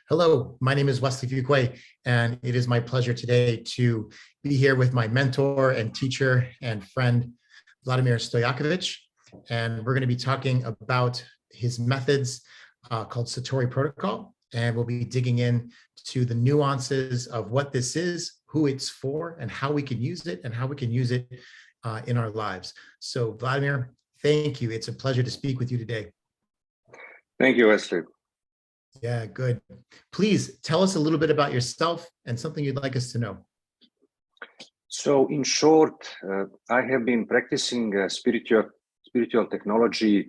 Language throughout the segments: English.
Hello, my name is Wesly Feuquay, and it is my pleasure today to be here with my mentor and teacher and friend, Vladimir Stojakovic. And we're going to be talking about his methods called Satori protocol. And we'll be digging in to the nuances of what this is, who it's for, and how we can use it, and how we can use it in our lives. So Vladimir, thank you. It's a pleasure to speak with you today. Thank you, Wesly. Yeah, good. Please tell us a little bit about yourself and something you'd like us to know. So in short, I have been practicing spiritual technology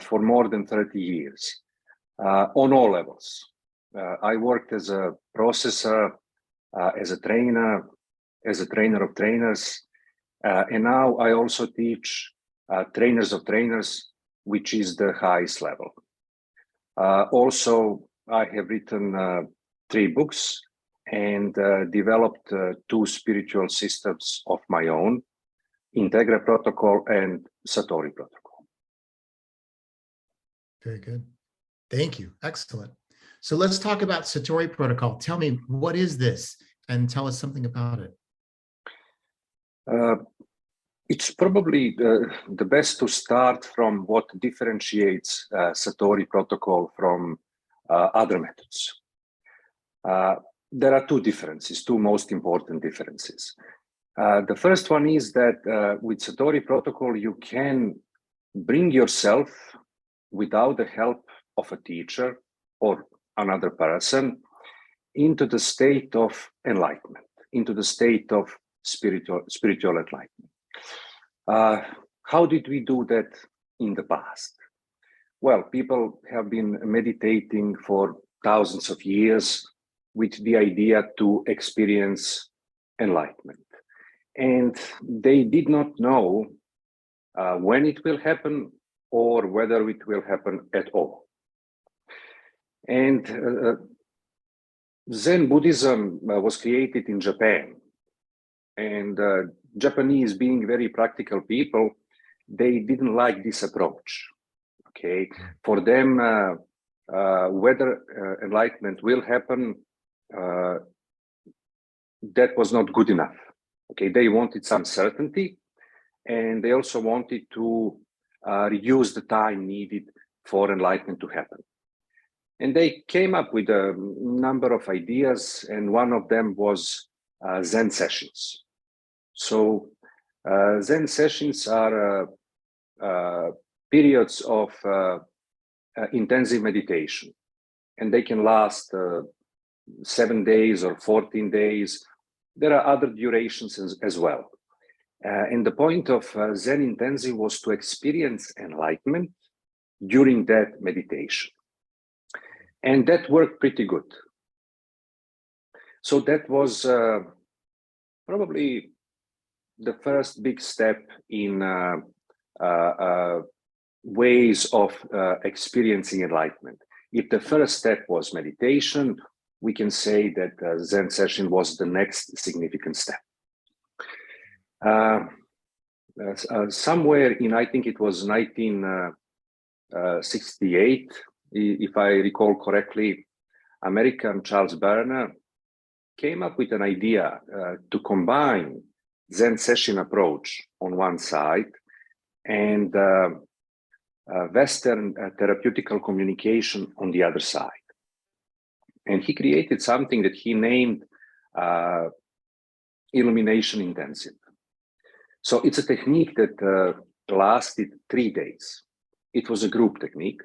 for more than 30 years on all levels. I worked as a processor, as a trainer of trainers, and now I also teach trainers of trainers, which is the highest level. Also, I have written 3 books and developed 2 spiritual systems of my own, Integra Protocol and Satori Protocol. Very good. Thank you. Excellent. So let's talk about Satori Protocol. Tell me, what is this? And tell us something about it. It's probably the best to start from what differentiates Satori protocol from other methods. There are 2 differences, 2 most important differences. The first one is that with Satori protocol, you can bring yourself without the help of a teacher or another person into the state of enlightenment, into the state of spiritual enlightenment. How did we do that in the past? Well, people have been meditating for thousands of years with the idea to experience enlightenment. And they did not know when it will happen or whether it will happen at all. And Zen Buddhism was created in Japan. And Japanese, being very practical people, they didn't like this approach. Okay, for them, whether enlightenment will happen, that was not good enough. Okay, they wanted some certainty, and they also wanted to reduce the time needed for enlightenment to happen. And they came up with a number of ideas, and one of them was Zen sessions. So Zen sessions are periods of intensive meditation, and they can last 7 days or 14 days. There are other durations as well. And the point of Zen intensive was to experience enlightenment during that meditation. And that worked pretty good. So that was probably the first big step in ways of experiencing enlightenment. If the first step was meditation, we can say that Zen session was the next significant step. Somewhere in, I think it was 1968, if I recall correctly, American Charles Berner came up with an idea to combine Zen session approach on one side and Western therapeutical communication on the other side. And he created something that he named illumination intensive. So it's a technique that lasted 3 days. It was a group technique.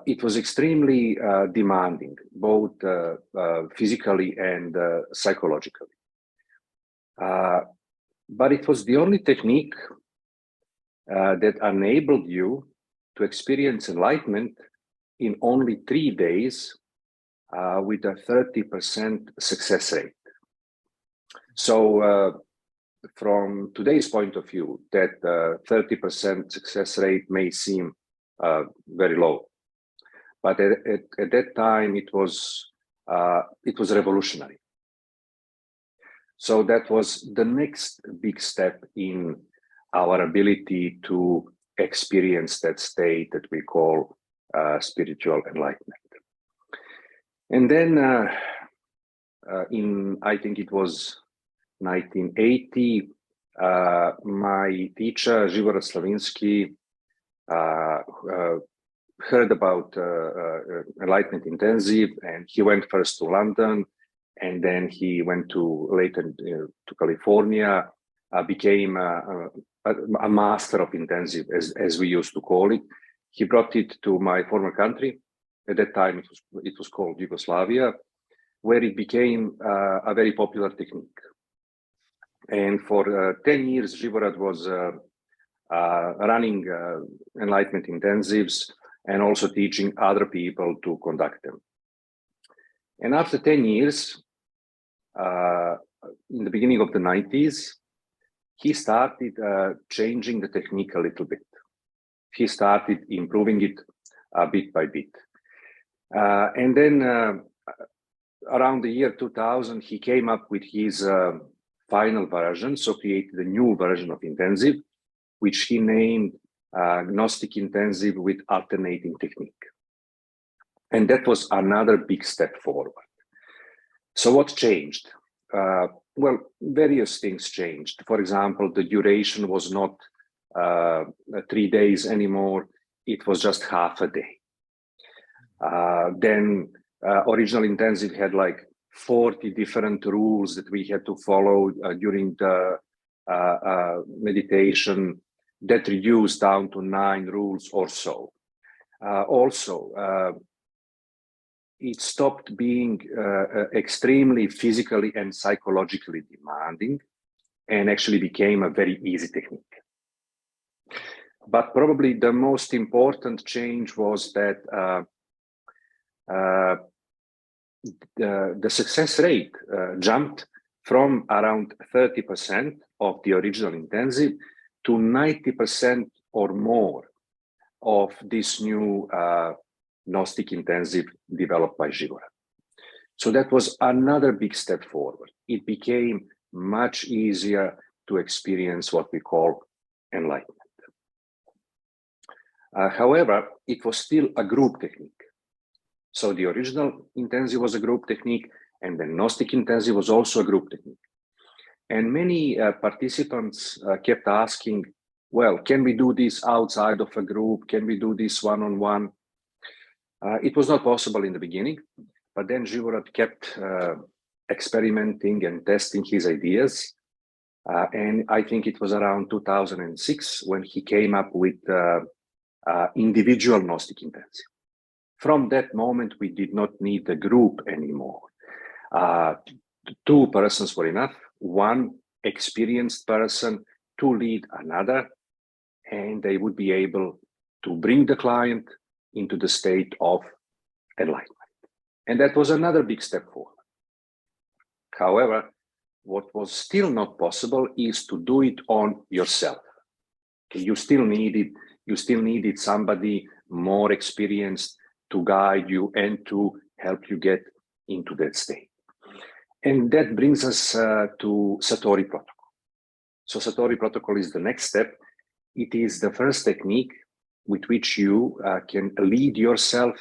It was extremely demanding, both physically and psychologically. But it was the only technique that enabled you to experience enlightenment in only 3 days with a 30% success rate. So from today's point of view, that 30% success rate may seem very low, but at that time it was revolutionary. So that was the next big step in our ability to experience that state that we call spiritual enlightenment. And then I think it was 1980, my teacher, Živorad Slavinsky, heard about enlightenment intensive, and he went first to London, and then he went later to California, became a master of intensive, as we used to call it. He brought it to my former country. At that time, it was called Yugoslavia, where it became a very popular technique. And for 10 years, Živorad was running enlightenment intensives and also teaching other people to conduct them. And after 10 years, in the beginning of the 90s, he started changing the technique a little bit. He started improving it bit by bit. And then around the year 2000, he came up with his final version, so created a new version of intensive, which he named Gnostic Intensive with Alternating Technique. And that was another big step forward. So what changed? Well, various things changed. For example, the duration was not 3 days anymore. It was just half a day. Then original intensive had like 40 different rules that we had to follow during the meditation, that reduced down to 9 rules or so. Also, it stopped being extremely physically and psychologically demanding, and actually became a very easy technique. But probably the most important change was that the success rate jumped from around 30% of the original intensive to 90% or more of this new Gnostic intensive developed by Živorad. So that was another big step forward. It became much easier to experience what we call enlightenment. However, it was still a group technique. So the original intensive was a group technique, and the Gnostic intensive was also a group technique. And many participants kept asking, well, can we do this outside of a group? Can we do this one-on-one? It was not possible in the beginning, but then Živorad kept experimenting and testing his ideas. And I think it was around 2006 when he came up with individual Gnostic intensive. From that moment, we did not need the group anymore. 2 persons were enough, 1 experienced person to lead another, and they would be able to bring the client into the state of enlightenment. And that was another big step forward. However, what was still not possible is to do it on yourself. You still needed somebody more experienced to guide you and to help you get into that state. And that brings us to Satori protocol. So Satori protocol is the next step. It is the first technique with which you can lead yourself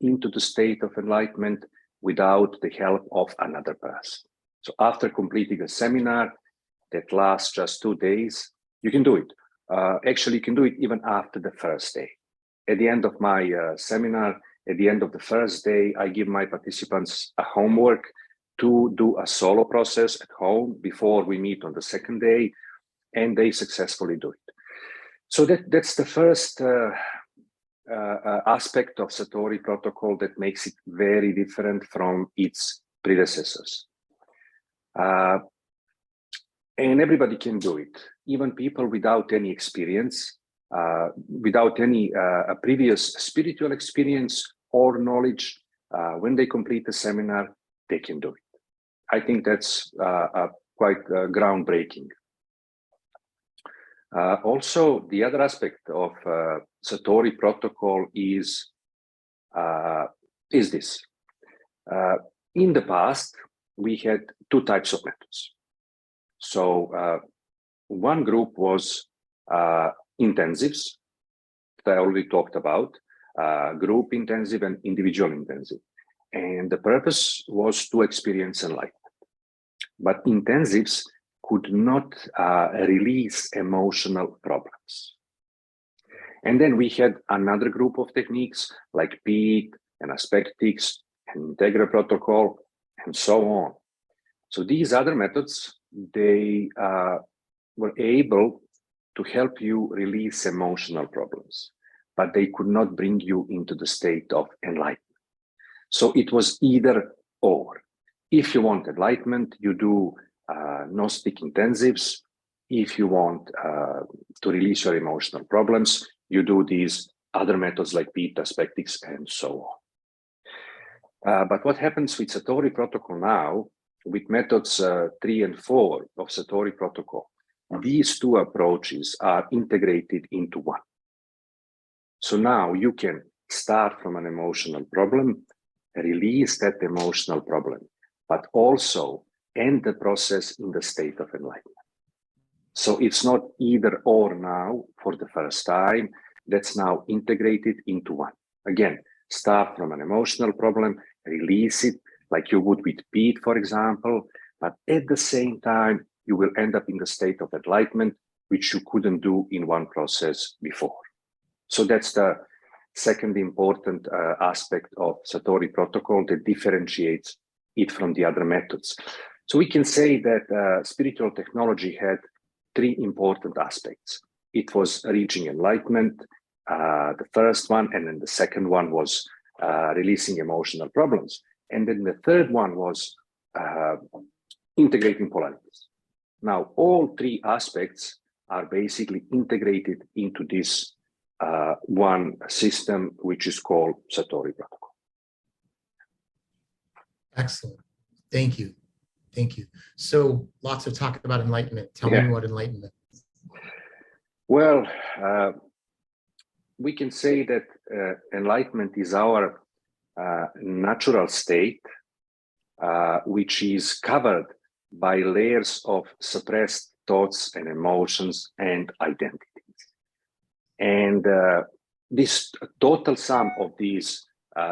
into the state of enlightenment without the help of another person. So after completing a seminar that lasts just 2 days, you can do it. Actually, you can do it even after the first day. At the end of my seminar, at the end of the first day, I give my participants a homework to do a solo process at home before we meet on the second day, and they successfully do it. So that's the first aspect of Satori protocol that makes it very different from its predecessors. And everybody can do it, even people without any experience, without any previous spiritual experience or knowledge. When they complete the seminar, they can do it. I think that's quite groundbreaking. Also, the other aspect of Satori protocol is this. In the past, we had 2 types of methods. So one group was intensives that I already talked about, group intensive and individual intensive. And the purpose was to experience enlightenment. But intensives could not release emotional problems. And then we had another group of techniques like PEAT and aspectics and integral protocol and so on. So these other methods, they were able to help you release emotional problems, but they could not bring you into the state of enlightenment. So it was either or. If you want enlightenment, you do Gnostic intensives. If you want to release your emotional problems, you do these other methods like PEAT, aspectics, and so on. But what happens with Satori protocol now, with methods 3 and 4 of Satori protocol, these two approaches are integrated into one. So now you can start from an emotional problem, release that emotional problem, but also end the process in the state of enlightenment. So it's not either or now for the first time, that's now integrated into one. Again, start from an emotional problem, release it like you would with PEAT, for example, but at the same time, you will end up in the state of enlightenment, which you couldn't do in one process before. So that's the second important aspect of Satori protocol that differentiates it from the other methods. So we can say that spiritual technology had three important aspects. It was reaching enlightenment, the first one, and then the second one was releasing emotional problems. And then the third one was integrating polarities. Now, all three aspects are basically integrated into this one system, which is called Satori protocol. Excellent. Thank you. Thank you. So lots of talk about enlightenment. Tell me what enlightenment is. Well, we can say that enlightenment is our natural state, which is covered by layers of suppressed thoughts and emotions and identities. And this total sum of these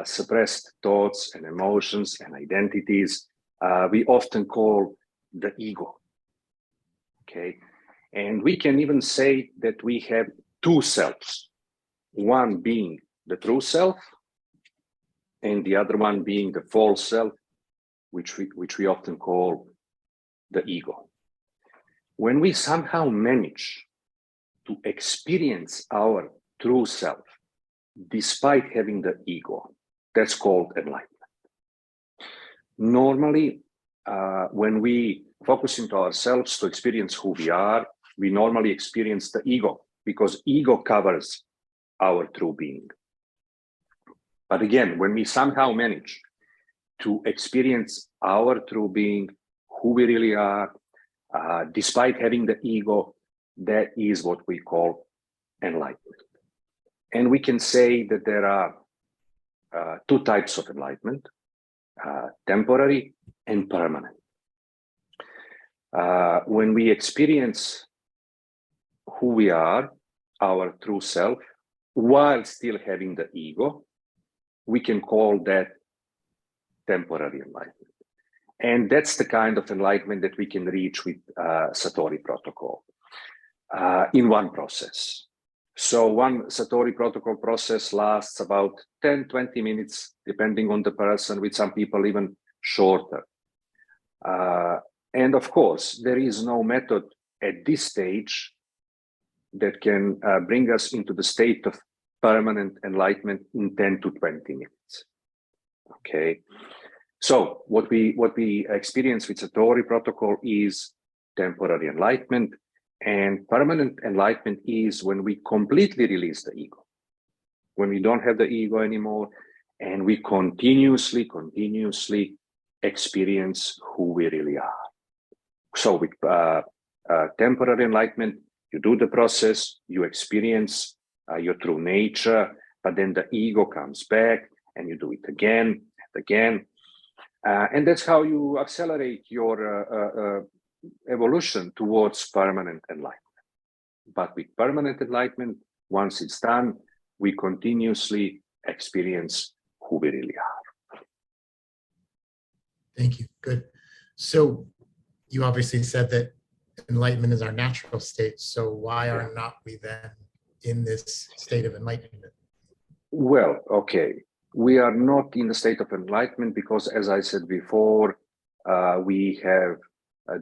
suppressed thoughts and emotions and identities, we often call the ego. Okay. And we can even say that we have two selves, one being the true self, and the other one being the false self, which we often call the ego. When we somehow manage to experience our true self, despite having the ego, that's called enlightenment. Normally, when we focus into ourselves to experience who we are, we normally experience the ego, because ego covers our true being. But again, when we somehow manage to experience our true being, who we really are, despite having the ego, that is what we call enlightenment. And we can say that there are two types of enlightenment, temporary and permanent. When we experience who we are, our true self, while still having the ego, we can call that temporary enlightenment. And that's the kind of enlightenment that we can reach with Satori protocol in one process. So one Satori protocol process lasts about 10-20 minutes, depending on the person, with some people even shorter. And of course, there is no method at this stage that can bring us into the state of permanent enlightenment in 10 to 20 minutes. Okay. So what we experience with Satori protocol is temporary enlightenment, and permanent enlightenment is when we completely release the ego, when we don't have the ego anymore, and we continuously experience who we really are. So with temporary enlightenment, you do the process, you experience your true nature, but then the ego comes back and you do it again and again. And that's how you accelerate your evolution towards permanent enlightenment. But with permanent enlightenment, once it's done, we continuously experience who we really are. Thank you. Good. So you obviously said that enlightenment is our natural state. So why are not we then in this state of enlightenment? Well, okay. We are not in the state of enlightenment because, as I said before, we have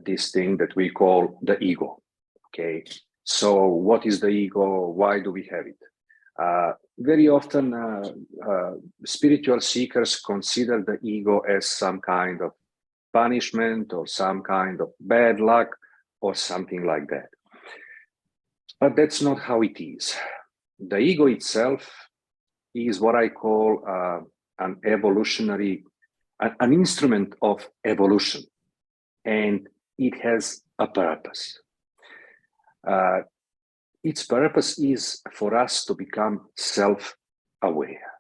this thing that we call the ego. Okay. So what is the ego? Why do we have it? Very often, spiritual seekers consider the ego as some kind of punishment or some kind of bad luck or something like that. But that's not how it is. The ego itself is what I call an evolutionary, an instrument of evolution, and it has a purpose. Its purpose is for us to become self-aware.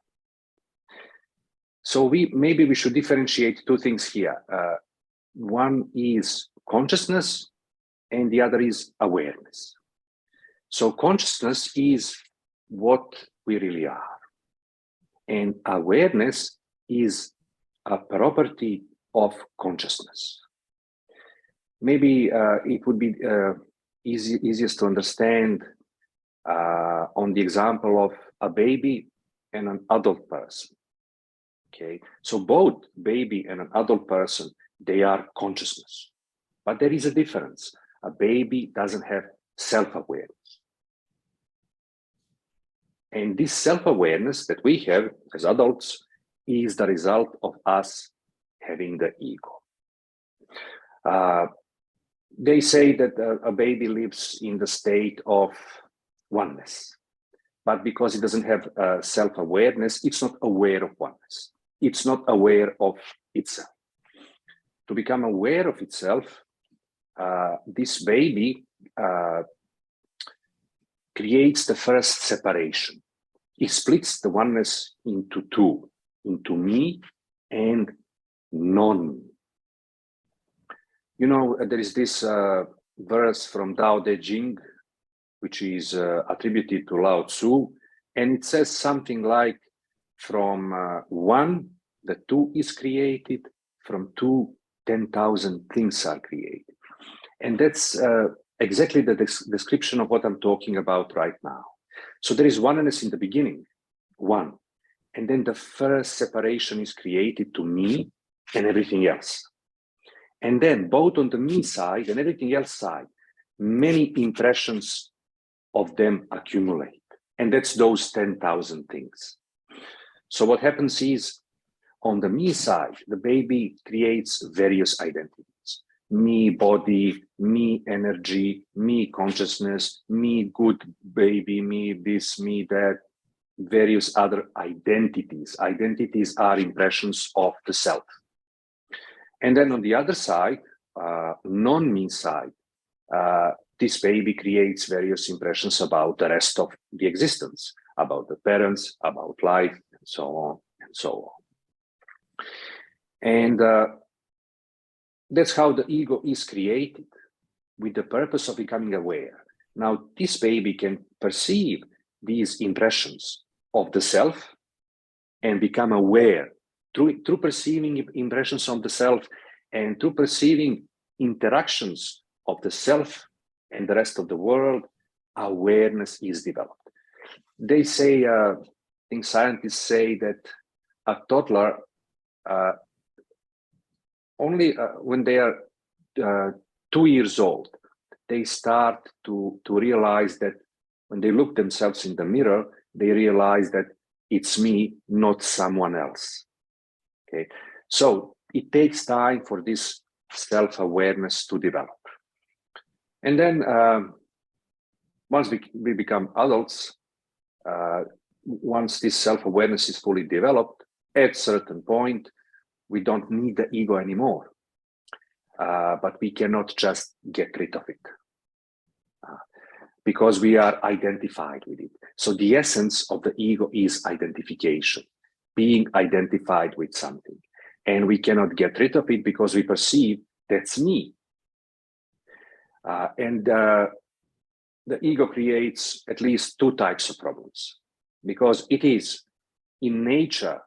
So maybe we should differentiate two things here. One is consciousness and the other is awareness. So consciousness is what we really are. And awareness is a property of consciousness. Maybe it would be easiest to understand on the example of a baby and an adult person. Okay, so both baby and an adult person, they are consciousness, but there is a difference. A baby doesn't have self-awareness. And this self-awareness that we have as adults is the result of us having the ego. They say that a baby lives in the state of oneness, but because it doesn't have self-awareness, it's not aware of oneness. It's not aware of itself. To become aware of itself, this baby creates the first separation. It splits the oneness into two, into me and non-me. You know, there is this verse from Tao Te Ching, which is attributed to Lao Tzu, and it says something like, from one, the two is created, from two, 10,000 things are created. And that's exactly the description of what I'm talking about right now. So there is oneness in the beginning, one, and then the first separation is created to me and everything else. And then both on the me side and everything else side, many impressions of them accumulate. And that's those 10,000 things. So what happens is, on the me side, the baby creates various identities. Me body, me energy, me consciousness, me good baby, me this, me that, various other identities. Identities are impressions of the self. And then on the other side, non-me side, this baby creates various impressions about the rest of the existence, about the parents, about life, and so on and so on. And that's how the ego is created, with the purpose of becoming aware. Now, this baby can perceive these impressions of the self and become aware through perceiving impressions of the self and through perceiving interactions of the self and the rest of the world. Awareness is developed. They say, I think scientists say that a toddler, only when they are 2 years old, they start to realize that when they look themselves in the mirror, they realize that it's me, not someone else. Okay, so it takes time for this self-awareness to develop. And then once we become adults, once this self-awareness is fully developed, at a certain point, we don't need the ego anymore. But we cannot just get rid of it because we are identified with it. So the essence of the ego is identification, being identified with something. And we cannot get rid of it because we perceive that's me. And the ego creates at least two types of problems, because it is in nature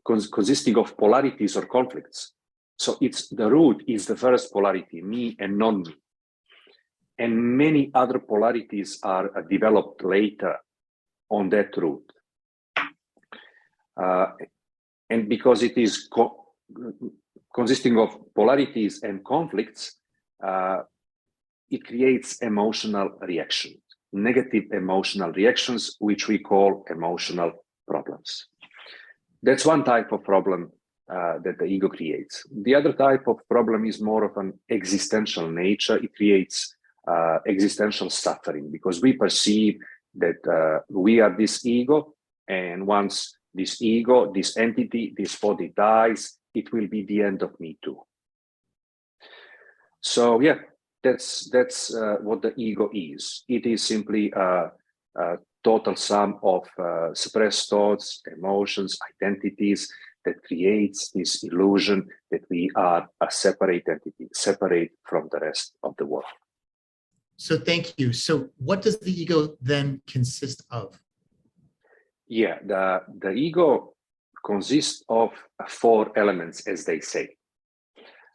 consisting of polarities or conflicts. So it's the root is the first polarity, me and non-me. And many other polarities are developed later on that root. And because it is consisting of polarities and conflicts, it creates emotional reactions, negative emotional reactions, which we call emotional problems. That's one type of problem that the ego creates. The other type of problem is more of an existential nature. It creates existential suffering because we perceive that we are this ego, and once this ego, this entity, this body dies, it will be the end of me too. So yeah, that's what the ego is. It is simply a total sum of suppressed thoughts, emotions, identities that creates this illusion that we are a separate entity, separate from the rest of the world. So thank you. So what does the ego then consist of? Yeah, the ego consists of 4 elements, as they say.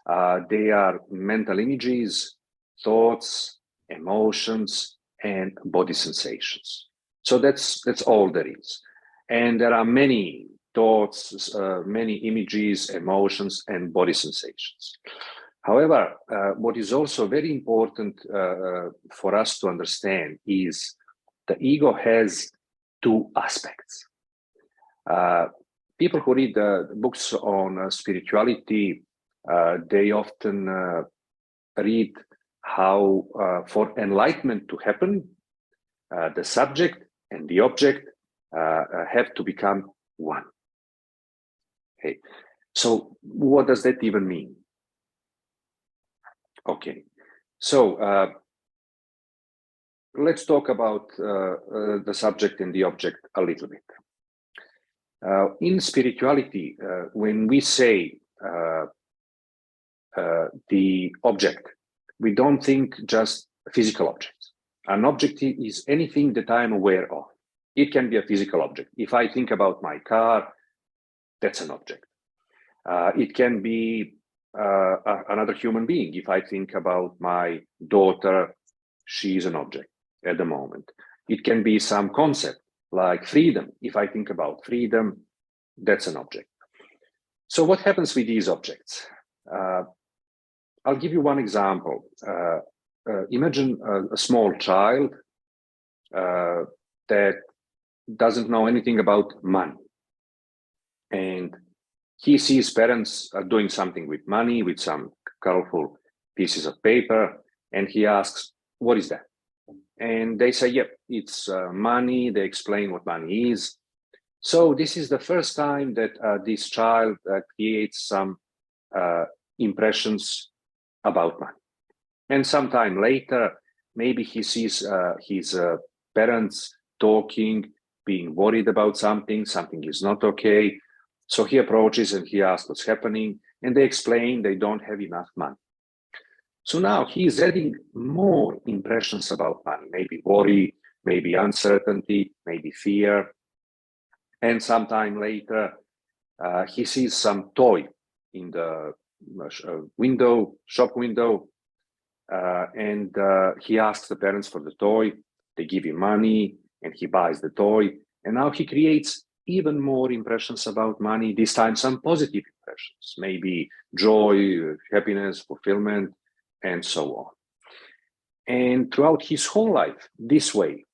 They are mental images, thoughts, emotions, and body sensations. So that's all there is. And there are many thoughts, many images, emotions, and body sensations. However, what is also very important for us to understand is the ego has 2 aspects. People who read books on spirituality, they often read how for enlightenment to happen, the subject and the object have to become one. Okay, so what does that even mean? Okay, so let's talk about the subject and the object a little bit. In spirituality, when we say the object, we don't think just physical objects. An object is anything that I am aware of. It can be a physical object. If I think about my car, that's an object. It can be another human being. If I think about my daughter, she is an object at the moment. It can be some concept like freedom. If I think about freedom, that's an object. So what happens with these objects? I'll give you one example. Imagine a small child that doesn't know anything about money. And he sees parents doing something with money, with some colorful pieces of paper, and he asks, what is that? And they say, yep, it's money. They explain what money is. So this is the first time that this child creates some impressions about money. And sometime later, maybe he sees his parents talking, being worried about something is not okay. So he approaches and he asks what's happening, and they explain they don't have enough money. So now he's adding more impressions about money, maybe worry, maybe uncertainty, maybe fear. And sometime later, he sees some toy in the shop window, and he asks the parents for the toy. They give him money, and he buys the toy. And now he creates even more impressions about money, this time some positive impressions, maybe joy, happiness, fulfillment, and so on. And throughout his whole life, this way,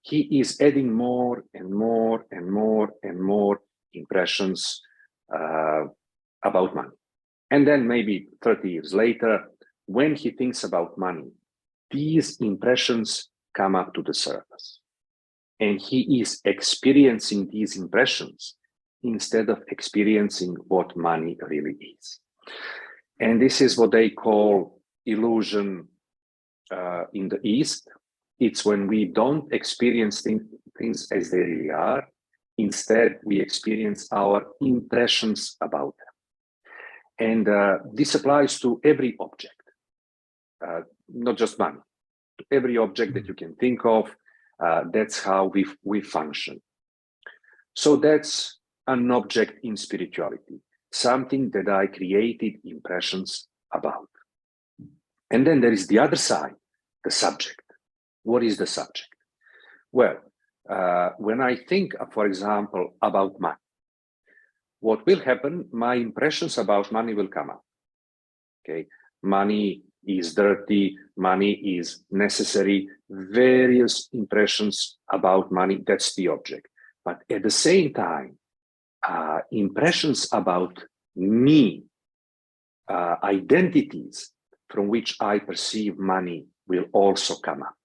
he is adding more and more and more and more impressions about money. And then maybe 30 years later, when he thinks about money, these impressions come up to the surface. And he is experiencing these impressions instead of experiencing what money really is. And this is what they call illusion in the East. It's when we don't experience things as they really are. Instead, we experience our impressions about them. And this applies to every object, not just money. To every object that you can think of, that's how we function. So that's an object in spirituality, something that I created impressions about. And then there is the other side, the subject. What is the subject? Well, when I think, for example, about money, what will happen? My impressions about money will come up. Okay, money is dirty, money is necessary, various impressions about money, that's the object. But at the same time, impressions about me, identities from which I perceive money will also come up.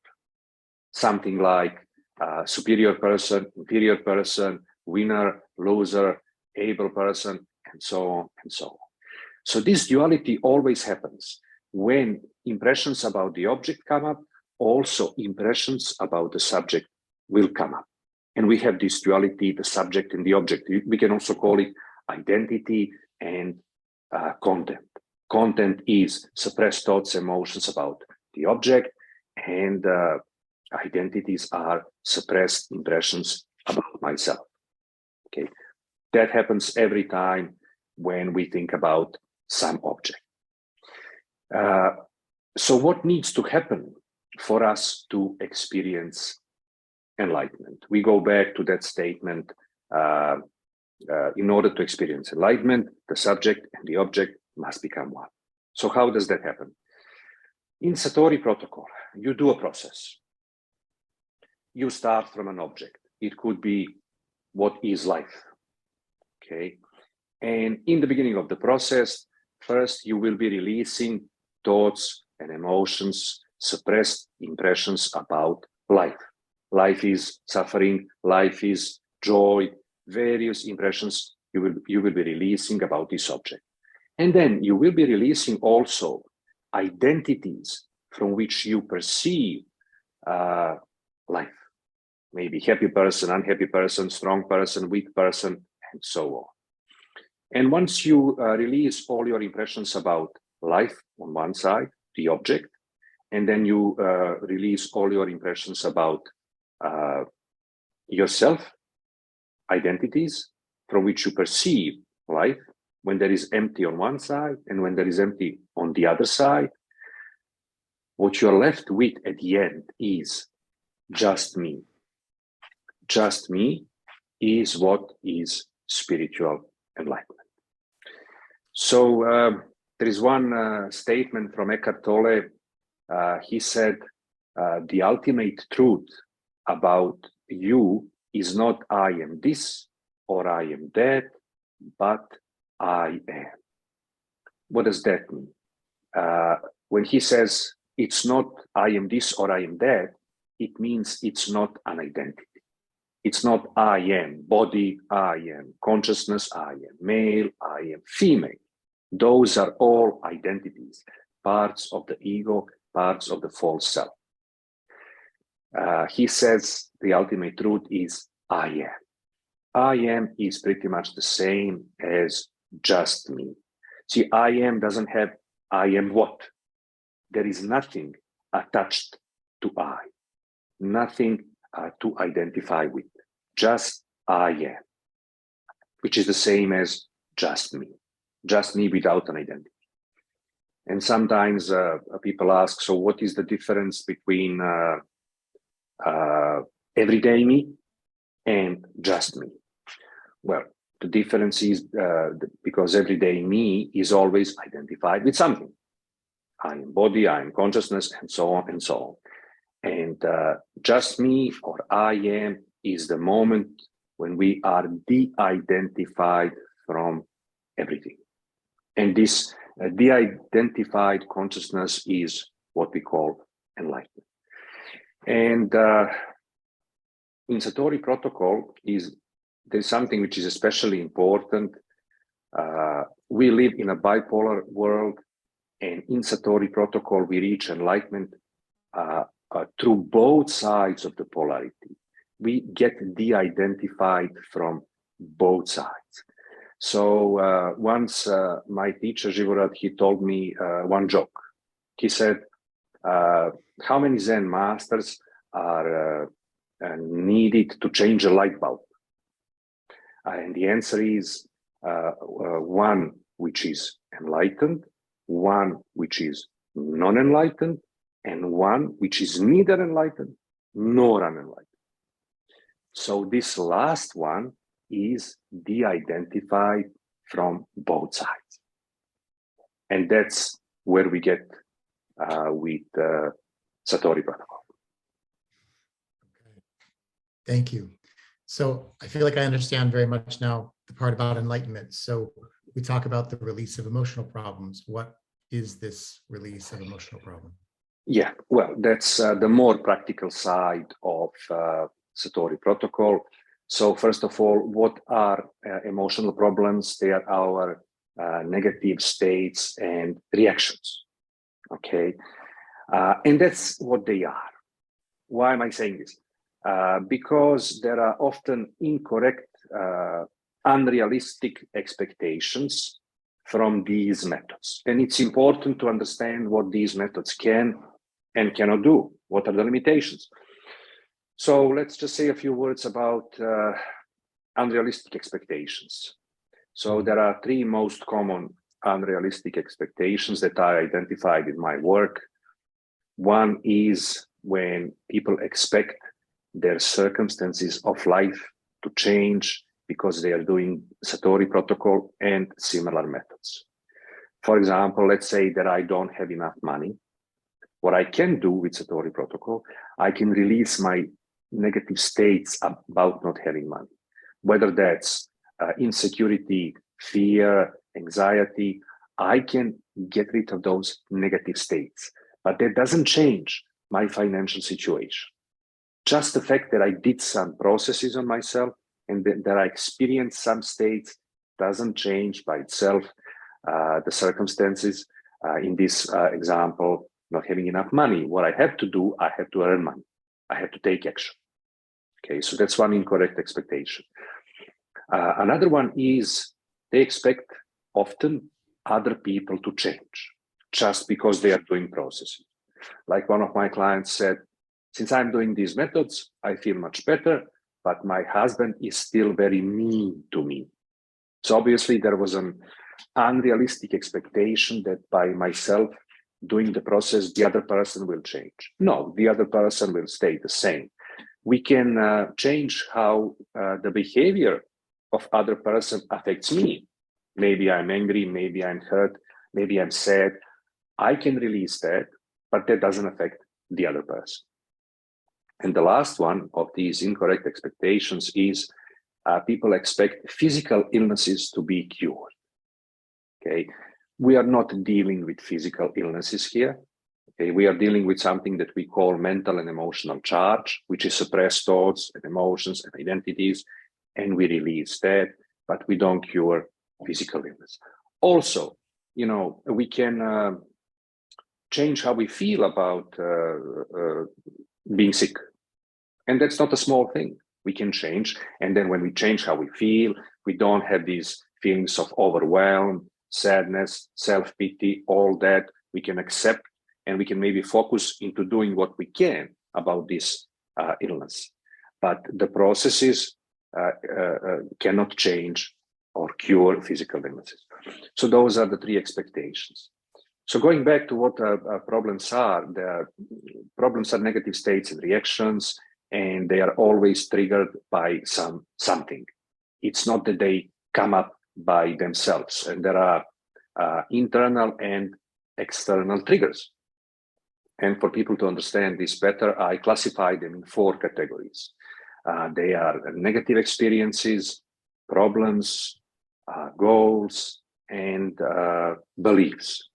Something like superior person, inferior person, winner, loser, able person, and so on and so on. So this duality always happens. When impressions about the object come up, also impressions about the subject will come up. And we have this duality, the subject and the object. We can also call it identity and content. Content is suppressed thoughts, emotions about the object, and identities are suppressed impressions about myself. Okay, that happens every time when we think about some object. So what needs to happen for us to experience enlightenment? We go back to that statement. In order to experience enlightenment, the subject and the object must become one. So how does that happen? In Satori protocol, you do a process. You start from an object. It could be what is life. Okay. And in the beginning of the process, first you will be releasing thoughts and emotions, suppressed impressions about life. Life is suffering, life is joy, various impressions you will be releasing about this object. And then you will be releasing also identities from which you perceive life. Maybe happy person, unhappy person, strong person, weak person, and so on. And once you release all your impressions about life on one side, the object, and then you release all your impressions about yourself, identities from which you perceive life, when there is empty on one side and when there is empty on the other side, what you're left with at the end is just me. Just me is what is spiritual enlightenment. So there is one statement from Eckhart Tolle. He said, the ultimate truth about you is not I am this or I am that, but I am. What does that mean? When he says it's not I am this or I am that, it means it's not an identity. It's not I am body, I am consciousness, I am male, I am female. Those are all identities, parts of the ego, parts of the false self. He says the ultimate truth is I am. I am is pretty much the same as just me. See, I am doesn't have I am what? There is nothing attached to I, nothing to identify with. Just I am, which is the same as just me without an identity. And sometimes people ask, so what is the difference between everyday me and just me? Well, the difference is because everyday me is always identified with something. I am body, I am consciousness, and so on and so on. And just me or I am is the moment when we are de-identified from everything. And this de-identified consciousness is what we call enlightenment. And in Satori protocol there's something which is especially important. We live in a bipolar world, and in Satori protocol we reach enlightenment through both sides of the polarity. We get de-identified from both sides. So once my teacher Živorad, he told me one joke. He said, how many Zen masters are needed to change a light bulb? And the answer is one which is enlightened, one which is non-enlightened, and one which is neither enlightened nor unenlightened. So this last one is de-identified from both sides. And that's where we get with Satori protocol. Okay. Thank you. So I feel like I understand very much now the part about enlightenment. So we talk about the release of emotional problems. What is this release of emotional problem? Yeah, well, that's the more practical side of Satori protocol. So first of all, what are emotional problems? They are our negative states and reactions, okay? And that's what they are. Why am I saying this? Because there are often incorrect, unrealistic expectations from these methods. And it's important to understand what these methods can and cannot do. What are the limitations? So let's just say a few words about unrealistic expectations. So there are three most common unrealistic expectations that I identified in my work. One is when people expect their circumstances of life to change because they are doing Satori protocol and similar methods. For example, let's say that I don't have enough money. What I can do with Satori protocol, I can release my negative states about not having money, whether that's insecurity, fear, anxiety. I can get rid of those negative states, but that doesn't change my financial situation. Just the fact that I did some processes on myself and that I experienced some states doesn't change by itself the circumstances. In this example, not having enough money. What I have to do, I have to earn money. I have to take action. Okay, so that's one incorrect expectation. Another one is they expect often other people to change just because they are doing processes. Like one of my clients said, since I'm doing these methods, I feel much better, but my husband is still very mean to me. So obviously there was an unrealistic expectation that by myself doing the process, the other person will change. No, the other person will stay the same. We can change how the behavior of other person affects me. Maybe I'm angry, maybe I'm hurt, maybe I'm sad. I can release that, but that doesn't affect the other person. And the last one of these incorrect expectations is people expect physical illnesses to be cured. Okay, we are not dealing with physical illnesses here. Okay, we are dealing with something that we call mental and emotional charge, which is suppressed thoughts and emotions and identities, and we release that, but we don't cure physical illness. Also, you know, we can change how we feel about being sick. And that's not a small thing. We can change. And then when we change how we feel, we don't have these feelings of overwhelm, sadness, self-pity, all that. We can accept and we can maybe focus into doing what we can about this illness. But the processes cannot change or cure physical illnesses. So those are the three expectations. So going back to what problems are, the problems are negative states and reactions, and they are always triggered by something. It's not that they come up by themselves, and there are internal and external triggers. And for people to understand this better, I classify them in 4 categories. They are negative experiences, problems, goals, and beliefs.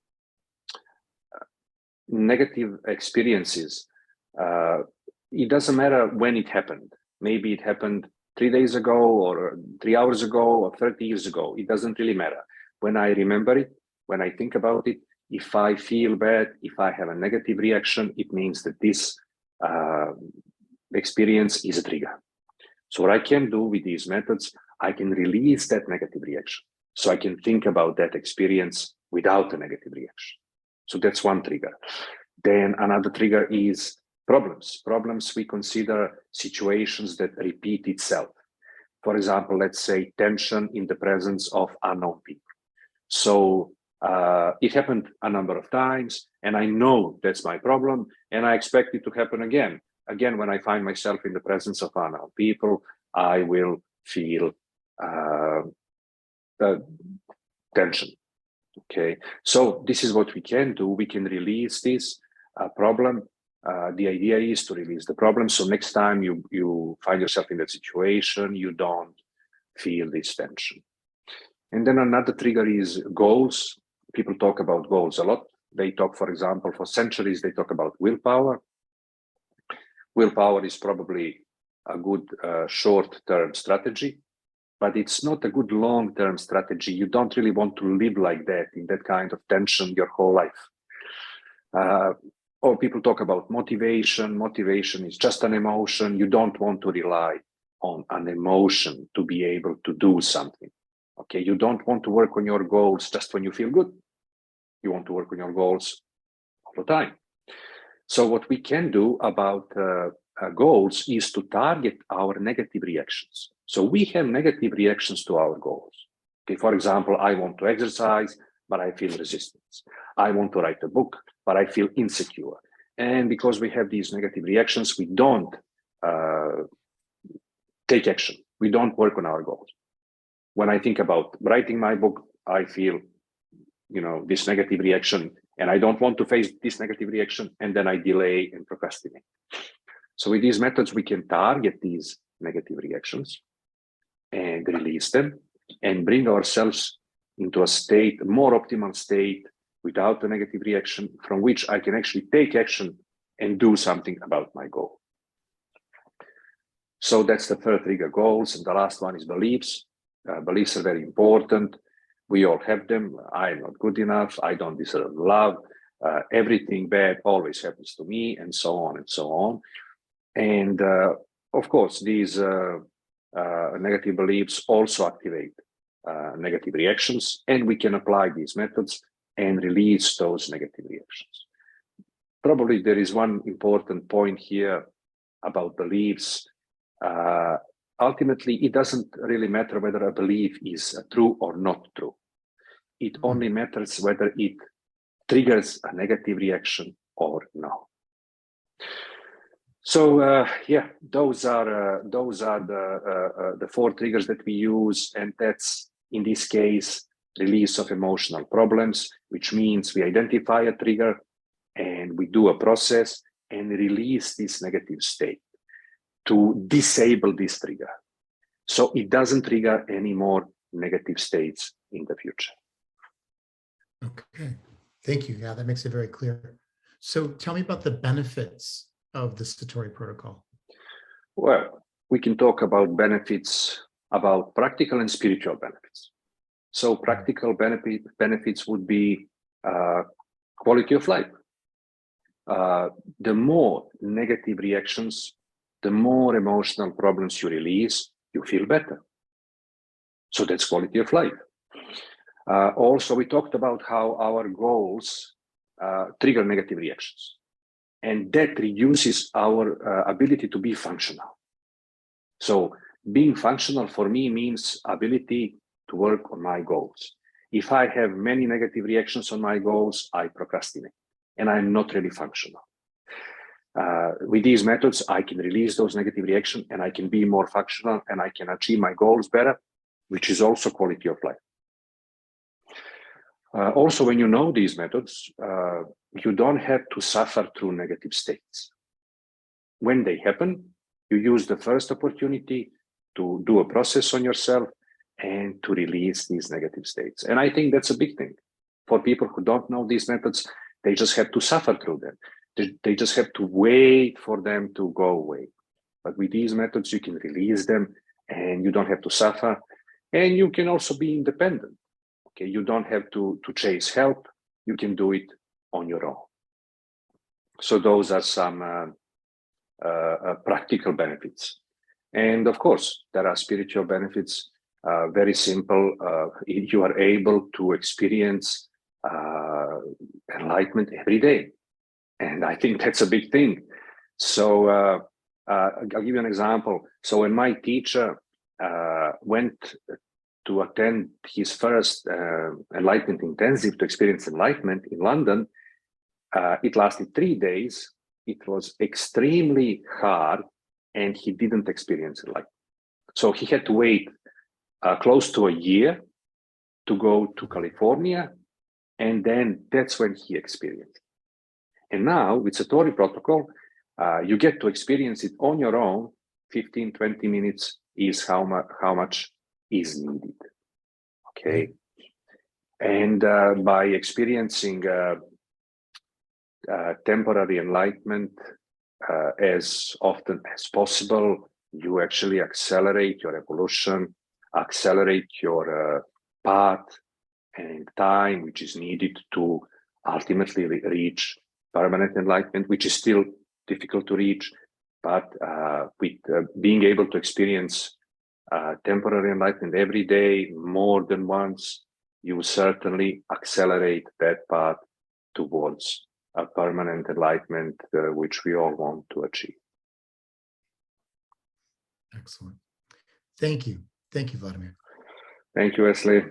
Negative experiences, it doesn't matter when it happened. Maybe it happened 3 days ago or 3 hours ago or 30 years ago. It doesn't really matter. When I remember it, when I think about it, if I feel bad, if I have a negative reaction, it means that this experience is a trigger. So what I can do with these methods, I can release that negative reaction. So I can think about that experience without a negative reaction. So that's one trigger. Then another trigger is problems. Problems we consider situations that repeat itself. For example, let's say tension in the presence of unknown people. So it happened a number of times, and I know that's my problem, and I expect it to happen again. Again, when I find myself in the presence of unknown people, I will feel tension. Okay, so this is what we can do. We can release this problem. The idea is to release the problem. So next time you find yourself in that situation, you don't feel this tension. And then another trigger is goals. People talk about goals a lot. They talk, for example, for centuries, they talk about willpower. Willpower is probably a good short-term strategy, but it's not a good long-term strategy. You don't really want to live like that, in that kind of tension your whole life. Or people talk about motivation. Motivation is just an emotion. You don't want to rely on an emotion to be able to do something. Okay, you don't want to work on your goals just when you feel good. You want to work on your goals all the time. So what we can do about goals is to target our negative reactions. So we have negative reactions to our goals. Okay, for example, I want to exercise, but I feel resistance. I want to write a book, but I feel insecure. And because we have these negative reactions, we don't take action. We don't work on our goals. When I think about writing my book, I feel, this negative reaction, and I don't want to face this negative reaction, and then I delay and procrastinate. So with these methods, we can target these negative reactions and release them and bring ourselves into a state, a more optimal state without a negative reaction, from which I can actually take action and do something about my goal. So that's the third trigger, goals. And the last one is beliefs. Beliefs are very important. We all have them. I'm not good enough. I don't deserve love. Everything bad always happens to me, and so on and so on. And of course, these negative beliefs also activate negative reactions, and we can apply these methods and release those negative reactions. Probably there is one important point here about beliefs. Ultimately, it doesn't really matter whether a belief is true or not true. It only matters whether it triggers a negative reaction or no. So those are the four triggers that we use, and that's in this case release of emotional problems, which means we identify a trigger and we do a process and release this negative state to disable this trigger, so it doesn't trigger any more negative states in the future. Okay, thank you. Yeah, that makes it very clear. So tell me about the benefits of the Satori protocol. Well, we can talk about benefits, about practical and spiritual benefits. So practical benefits would be quality of life. The more negative reactions, the more emotional problems you release, you feel better. So that's quality of life. Also, we talked about how our goals trigger negative reactions, and that reduces our ability to be functional. So being functional for me means ability to work on my goals. If I have many negative reactions on my goals, I procrastinate, and I'm not really functional. With these methods, I can release those negative reactions and I can be more functional and I can achieve my goals better, which is also quality of life. Also, when you know these methods, you don't have to suffer through negative states. When they happen, you use the first opportunity to do a process on yourself and to release these negative states. And I think that's a big thing. For people who don't know these methods, they just have to suffer through them. They just have to wait for them to go away. But with these methods, you can release them and you don't have to suffer. And you can also be independent. Okay, you don't have to chase help. You can do it on your own. So those are some practical benefits. And of course, there are spiritual benefits. Very simple. You are able to experience enlightenment every day. And I think that's a big thing. So I'll give you an example. So when my teacher went to attend his first enlightenment intensive to experience enlightenment in London. It lasted 3 days. It was extremely hard, and he didn't experience enlightenment. So he had to wait close to a year to go to California, and then that's when he experienced it. And now with Satori protocol, you get to experience it on your own. 15, 20 minutes is how much is needed. Okay. And by experiencing temporary enlightenment as often as possible, you actually accelerate your evolution, accelerate your path and time which is needed to ultimately reach permanent enlightenment, which is still difficult to reach, but with being able to experience temporary enlightenment every day, more than once, you certainly accelerate that path towards a permanent enlightenment, which we all want to achieve. Excellent. Thank you. Thank you, Vladimir. Thank you, Wesly.